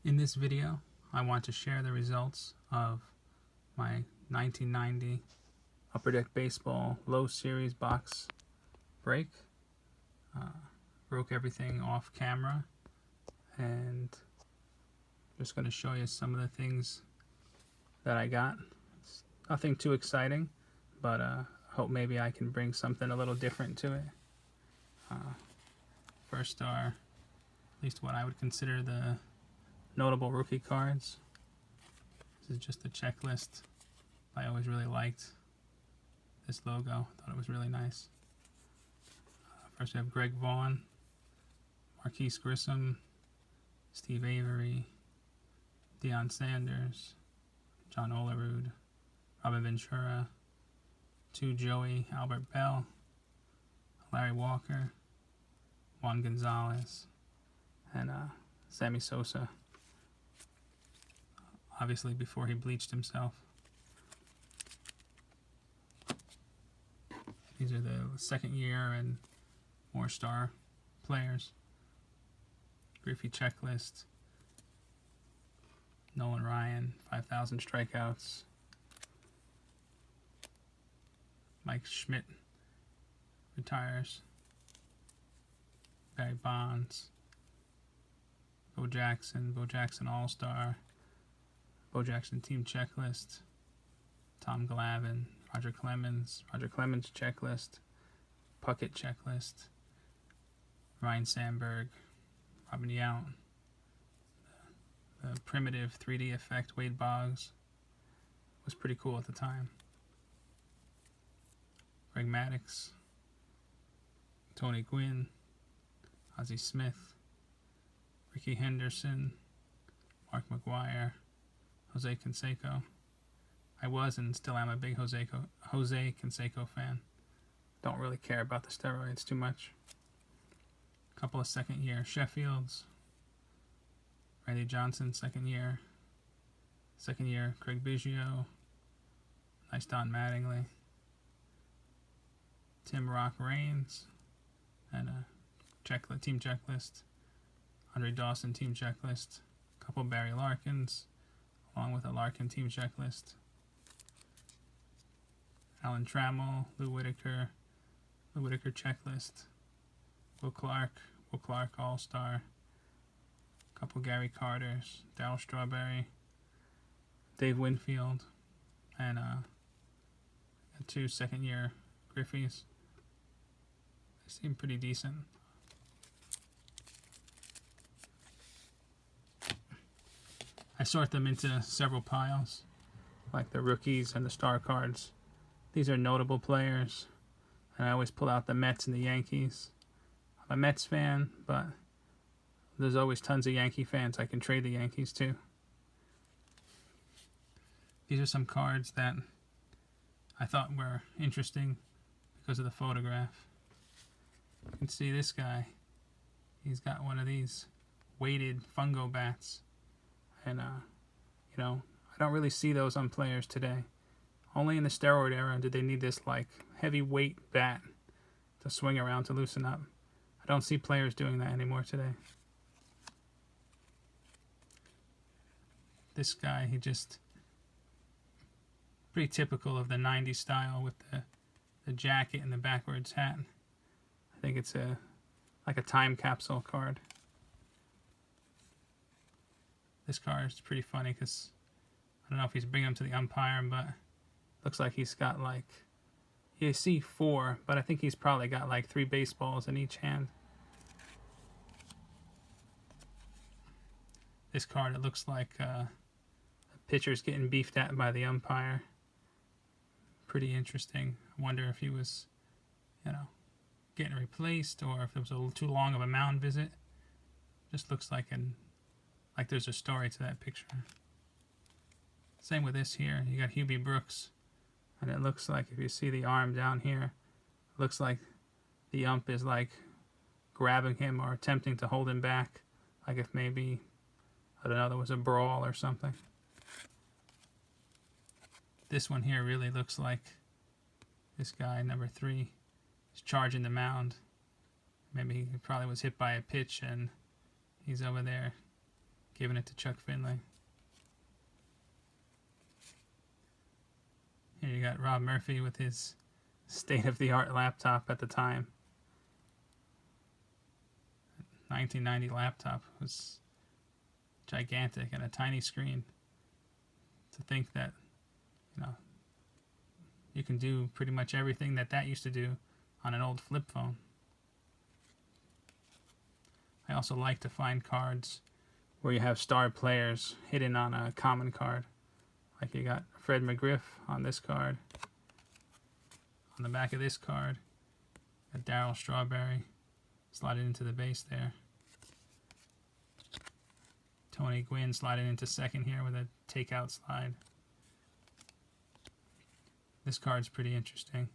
In this video, I want to share the results of my 1990 Upper Deck Baseball Low Series box break. Broke everything off camera, and just going to show you some of the things that I got. It's nothing too exciting, but hope maybe I can bring something a little different to it. First are at least what I would consider the notable rookie cards. This is just a checklist. I always really liked this logo. Thought it was really nice. First we have Greg Vaughn, Marquise Grissom, Steve Avery, Deion Sanders, John Olerud, Robin Ventura, 2 Joey, Albert Bell, Larry Walker, Juan Gonzalez, and Sammy Sosa. Obviously before he bleached himself. These are the second year and more star players. Griffey checklist. Nolan Ryan, 5,000 strikeouts. Mike Schmidt retires. Barry Bonds. Bo Jackson All-Star. Bo Jackson team checklist. Tom Glavine, Roger Clemens checklist. Puckett checklist. Ryan Sandberg, Robin Yount. The primitive 3D effect Wade Boggs was pretty cool at the time. Greg Maddux, Tony Gwynn, Ozzie Smith, Ricky Henderson, Mark McGwire, Jose Canseco. I was and still am a big Jose Canseco fan. Don't really care about the steroids too much. A couple of second year Sheffields. Randy Johnson, second year. Second year Craig Biggio. Nice Don Mattingly. Tim Rock Reigns. And a team checklist. Andre Dawson team checklist. A couple Barry Larkins, along with a Larkin team checklist. Alan Trammell, Lou Whitaker checklist. Will Clark All-Star. A couple Gary Carters, Darryl Strawberry, Dave Winfield, and 2 second-year Griffies. They seem pretty decent. I sort them into several piles, like the rookies and the star cards. These are notable players, and I always pull out the Mets and the Yankees. I'm a Mets fan, but there's always tons of Yankee fans I can trade the Yankees to. These are some cards that I thought were interesting because of the photograph. You can see this guy. He's got one of these weighted fungo bats. And, you know, I don't really see those on players today. Only in the steroid era did they need this, like, heavyweight bat to swing around to loosen up. I don't see players doing that anymore today. This guy, he just pretty typical of the 90s style with the jacket and the backwards hat. I think it's like a time capsule card. This card is pretty funny because I don't know if he's bringing them to the umpire, but looks like he's got like, you see 4, but I think he's probably got like 3 baseballs in each hand. This card, it looks like a pitcher's getting beefed at by the umpire. Pretty interesting. I wonder if he was, you know, getting replaced or if it was a little too long of a mound visit. Just looks like there's a story to that picture. Same with this here. You got Hubie Brooks. And it looks like, if you see the arm down here, it looks like the ump is like grabbing him or attempting to hold him back. Like if maybe, I don't know, there was a brawl or something. This one here really looks like this guy, number 3, is charging the mound. Maybe he probably was hit by a pitch and he's over there giving it to Chuck Finley. Here you got Rob Murphy with his state-of-the-art laptop at the time. 1990 laptop was gigantic and a tiny screen. To think that, you know, you can do pretty much everything that used to do on an old flip phone. I also like to find cards where you have star players hidden on a common card. Like you got Fred McGriff on this card. On the back of this card, got Darryl Strawberry slided into the base there. Tony Gwynn sliding into second here with a takeout slide. This card's pretty interesting.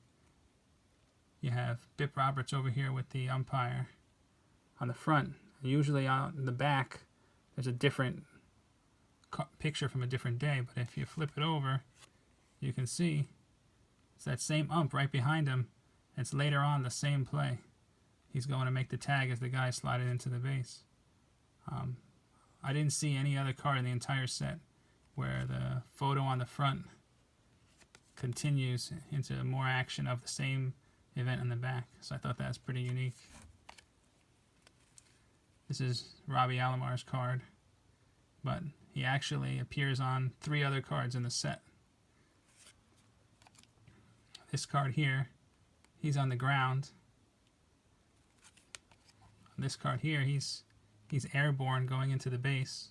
You have Bip Roberts over here with the umpire on the front. Usually on the back, there's a different picture from a different day, but if you flip it over, you can see it's that same ump right behind him. It's later on the same play. He's going to make the tag as the guy slided into the base. I didn't see any other card in the entire set where the photo on the front continues into more action of the same event in the back. So I thought that was pretty unique. This is Robbie Alomar's card, but he actually appears on 3 other cards in the set. This card here, he's on the ground. On this card here, he's airborne going into the base.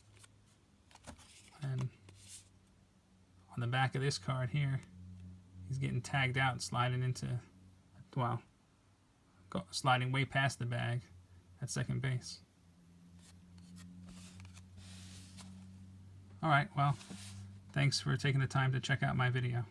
And on the back of this card here, he's getting tagged out, sliding into, well, sliding way past the bag at second base. Alright, well, thanks for taking the time to check out my video.